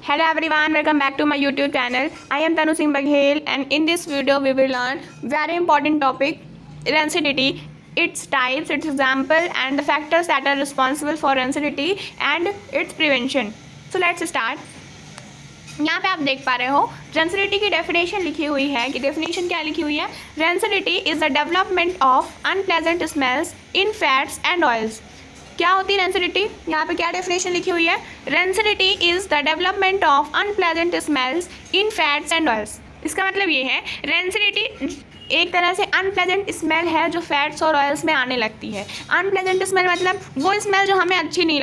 Hello everyone, welcome back to my YouTube channel. I am Tanu Singh Baghel and in this video we will learn very important topic rancidity, its types, its example and the factors that are responsible for rancidity and its prevention. So let's start. यहाँ पे आप देख पा रहे हो rancidity की definition लिखी हुई है कि डेफिनेशन क्या लिखी हुई है। Rancidity is the development of unpleasant smells in fats and oils. क्या होती है रेंसिडिटी? यहाँ पे क्या डेफिनेशन लिखी हुई है? Rancidity is the development of unpleasant smells in fats and oils. इसका मतलब ये है रेंसिडिटी एक तरह से अनप्लेजेंट स्मेल है जो फैट्स और ऑयल्स में आने लगती है। अनप्लेजेंट स्मेल मतलब वो स्मेल जो हमें अच्छी नहीं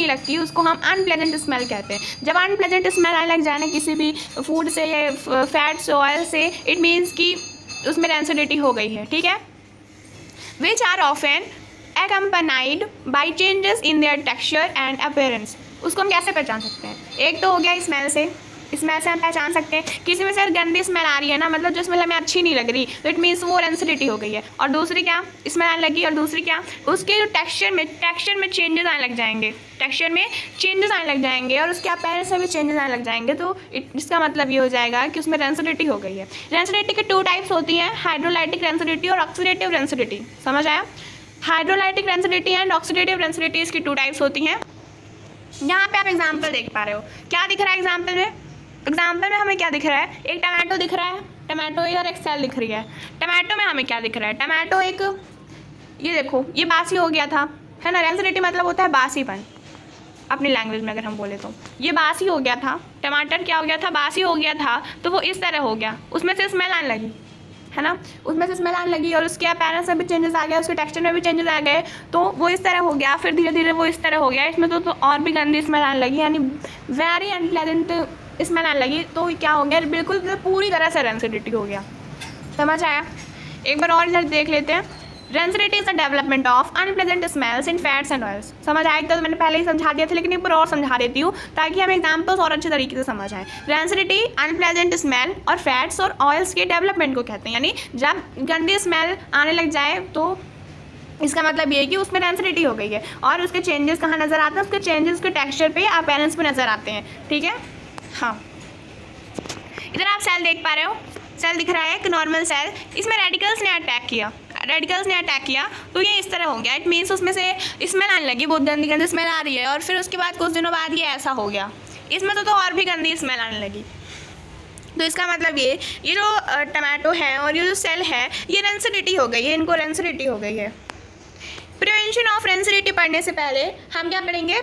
लगती, उसको हम अनप्लेजेंट स्मेल कहते हैं। जब अनप्लेजेंट स्मेल आने लग जाए ना किसी भी फूड से या फैट से ऑयल से, इट मीन्स कि उसमें रेंसिडिटी हो गई है। ठीक है। Which are often accompanied by changes in their texture and appearance. उसको हम कैसे पहचान सकते हैं? एक तो हो गया स्मेल से हम पहचान सकते हैं किसी में से गंदी स्मेल आ रही है ना, मतलब जो स्मेल हमें अच्छी नहीं लग रही, तो इट मीन्स वो रेंसिडिटी हो गई है। और दूसरी क्या स्मेल आने लगी, और दूसरी क्या उसके जो टेक्सचर में चेंजेस आने लग जाएंगे, और उसके अपीयरेंस में भी चेंजेस आने लग जाएंगे। तो इसका मतलब ये हो जाएगा कि उसमें रेंसिडिटी हो गई है। रेंसिडिटी के 2 टाइप्स होती हैं, हाइड्रोलाइटिक रेंसिडिटी और ऑक्सीडेटिव रेंसिडिटी। समझ आया? Hydrolytic rancidity and oxidative rancidity इसकी 2 टाइप्स होती हैं। यहाँ पे आप एग्जाम्पल देख पा रहे हो, क्या दिख रहा है एग्जाम्पल में हमें क्या दिख रहा है? एक टमाटो दिख रहा है, टमाटो इधर एक सेल दिख रही है। टमाटो में हमें क्या दिख रहा है? टमाटो एक, ये देखो ये बासी हो गया था, है ना। रेंसिडिटी मतलब होता है बासीपन, अपनी लैंग्वेज में अगर हम बोले तो ये बासी हो गया था। टमाटर क्या हो गया था? बासी हो गया था, तो वो इस तरह हो गया, उसमें से स्मेल आने लगी, है ना। उसमें से स्मेल आने लगी और उसके अपीयरेंस में भी चेंजेस आ गया, उसके टेक्सचर में भी चेंजेस आ गए, तो वो इस तरह हो गया। फिर धीरे धीरे वो इस तरह हो गया, इसमें तो और भी गंदी स्मेल आने लगी, यानी वेरी अनप्लेजेंट स्मेल आने लगी। तो क्या हो गया? बिल्कुल पूरी तरह से रेंसिडिटी हो गया। समझ आया? एक बार और इधर देख लेते हैं। Rancidity is the development of unpleasant smells in fats and oils. समझ आया? तो मैंने पहले ही समझा दिया था, लेकिन एक बार और समझा देती हूँ ताकि हम एग्जाम्पल्स और अच्छे तरीके से समझ आए। रेंसिडिटी अनप्लेजेंट स्मेल और फैट्स और ऑयल्स के डेवलपमेंट को कहते हैं, यानी जब गंदी स्मेल आने लग जाए तो इसका मतलब ये है कि उसमें रेंसिडिटी हो गई है। और उसके चेंजेस कहाँ नज़र आते हैं? उसके चेंजेस उसके टेक्सचर पे, अपीयरेंस पे नज़र आते हैं। ठीक है। हाँ, इधर आप सेल देख पा रहे हो, सेल दिख रहा है एक नॉर्मल सेल, इसमें रेडिकल्स ने अटैक किया तो ये इस तरह हो गया। इट मीन्स उसमें से स्मेल आने लगी, बहुत गंदी स्मेल आ रही है, और फिर उसके बाद कुछ दिनों बाद ये ऐसा हो गया, इसमें तो और भी गंदी स्मेल आने लगी। तो इसका मतलब ये जो टमाटो है और ये जो सेल है ये रेंसिडिटी हो गई है, इनको रेंसिडिटी हो गई है। प्रिवेंशन ऑफ रेंसिडिटी पढ़ने से पहले हम क्या पढ़ेंगे?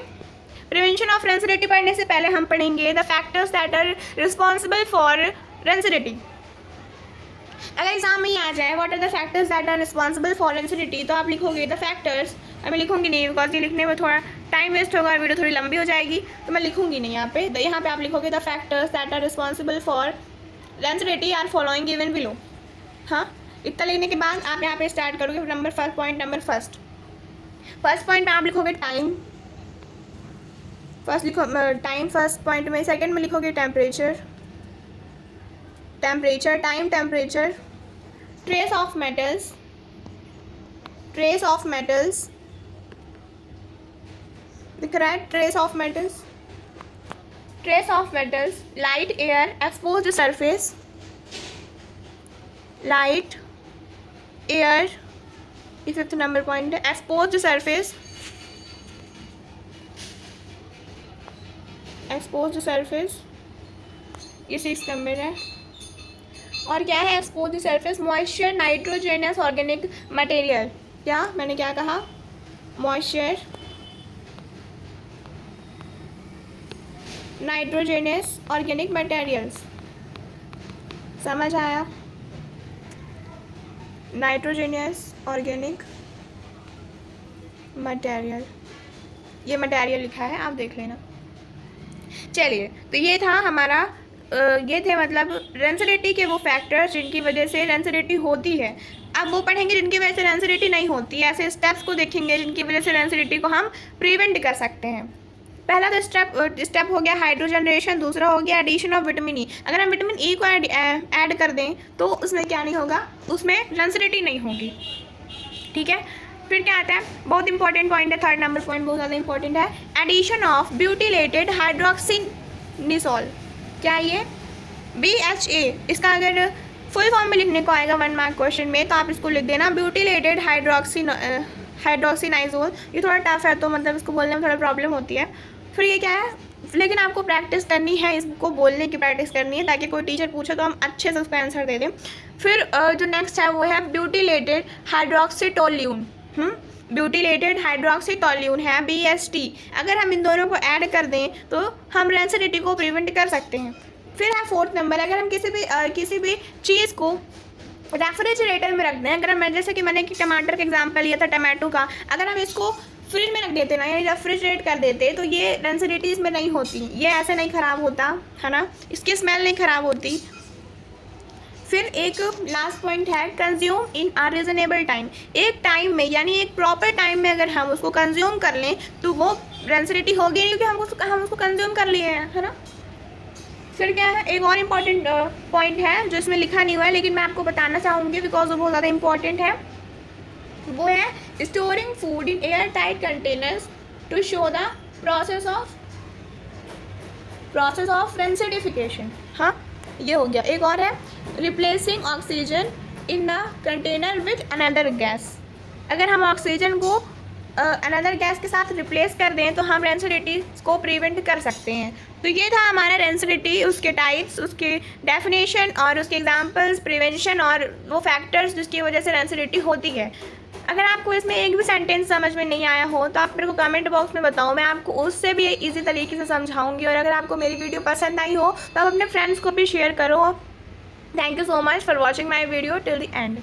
हम पढ़ेंगे the factors that are responsible for rancidity. अगर एग्जाम में ही आ जाए what are the factors that are responsible for rancidity, तो आप लिखोगे द फैक्टर्स। मैं लिखूंगी नहीं बिकॉज ये लिखने में थोड़ा टाइम वेस्ट होगा और वीडियो थोड़ी लंबी हो जाएगी, तो मैं लिखूंगी नहीं यहाँ पे आप लिखोगे the factors that are responsible for rancidity are following given below. हाँ, इतना लिखने के बाद आप यहाँ पे स्टार्ट करोगे फर्स्ट पॉइंट में आप लिखोगे टाइम। फर्स्ट पॉइंट में। सेकंड में लिखोगे temperature, temperature. Trace of metals दिख रहा है, trace of metals. Light air exposed surface, light air, ये 5th नंबर पॉइंट है। एक्सपोज्ड सरफेस ये 6th नंबर है। और क्या है exposed surface? Moisture, nitrogenous organic material. क्या मैंने क्या कहा? Moisture, nitrogenous organic materials. समझ आया? नाइट्रोजेनस ऑर्गेनिक मटेरियल, ये मटेरियल लिखा है, आप देख लेना। चलिए, तो ये था हमारा ये थे मतलब रेंसिडिटी के वो फैक्टर्स जिनकी वजह से रेंसिडिटी होती है। अब वो पढ़ेंगे जिनकी वजह से रेंसिडिटी नहीं होती, ऐसे स्टेप्स को देखेंगे जिनकी वजह से रेंसिडिटी को हम प्रिवेंट कर सकते हैं। पहला तो स्टेप हो गया हाइड्रोजनरेशन, दूसरा हो गया एडिशन ऑफ विटामिन ई। अगर हम विटामिन ई को ऐड कर दें तो उसमें क्या नहीं होगा? उसमें रेंसिडिटी नहीं होगी। ठीक है। फिर क्या आता है, बहुत इंपॉर्टेंट पॉइंट है, थर्ड नंबर पॉइंट बहुत ज़्यादा इंपॉर्टेंट है, एडिशन ऑफ ब्यूटिलेटेड हाइड्रोक्सिनिसोल। क्या है ये? BHA। इसका अगर फुल फॉर्म में लिखने को आएगा 1 मार्क क्वेश्चन में तो आप इसको लिख देना ब्यूटिलेटेड हाइड्रोक्सीनाइजोल। ये थोड़ा टफ है तो मतलब इसको बोलने में थोड़ा प्रॉब्लम होती है। फिर ये क्या है, लेकिन आपको प्रैक्टिस करनी है, इसको बोलने की प्रैक्टिस करनी है ताकि कोई टीचर पूछे तो हम अच्छे से उसका आंसर दे दें। फिर जो नेक्स्ट है वो है ब्यूटिलेटेड हाइड्रोक्सीटोल्यून। ब्यूटिलेटेड हाइड्रोक्सीटोल्यून है BHT। अगर हम इन दोनों को ऐड कर दें तो हम रेंसिडिटी को प्रिवेंट कर सकते हैं। फिर है 4th नंबर, अगर हम किसी भी चीज़ को रेफ्रिजरेटर में रख दें, अगर हम जैसे कि मैंने कि टमाटर का एग्जांपल लिया था, टमाटो का, अगर हम इसको फ्रिज में रख देते ना, यानी रेफ्रिजरेट कर देते तो ये रेंसिडिटी इसमें नहीं होती, ये ऐसे नहीं ख़राब होता है ना, इसकी स्मेल नहीं ख़राब होती। फिर एक लास्ट पॉइंट है consume in a reasonable time. एक टाइम में यानी एक प्रॉपर टाइम में अगर हम उसको कंज्यूम कर लें तो वो रेंसिडिटी होगी नहीं, क्योंकि हम उसको कंज्यूम कर लिए हैं, है ना। फिर क्या है, एक और इम्पॉर्टेंट पॉइंट है जो इसमें लिखा नहीं हुआ है लेकिन मैं आपको बताना चाहूँगी बिकॉज वो बहुत ज़्यादा इम्पॉर्टेंट है। वो है storing food in air tight containers to show the process of rancidification. हाँ, ये हो गया। एक और है replacing oxygen in the container with another gas. अगर हम ऑक्सीजन को अनदर गैस के साथ रिप्लेस कर दें तो हम रेंसिडिटी को प्रिवेंट कर सकते हैं। तो ये था हमारा रेंसिडिटी, उसके टाइप्स, उसके डेफिनेशन और उसके एग्जांपल्स, प्रिवेंशन और वो फैक्टर्स जिसकी वजह से रेंसिडिटी होती है। अगर आपको इसमें एक भी सेंटेंस समझ में नहीं आया हो तो आप मेरे को कमेंट बॉक्स में बताओ, मैं आपको उससे भी इजी तरीके से समझाऊंगी। और अगर आपको मेरी वीडियो पसंद आई हो तो आप अपने फ्रेंड्स को भी शेयर करो। Thank you so much for watching my video till the end.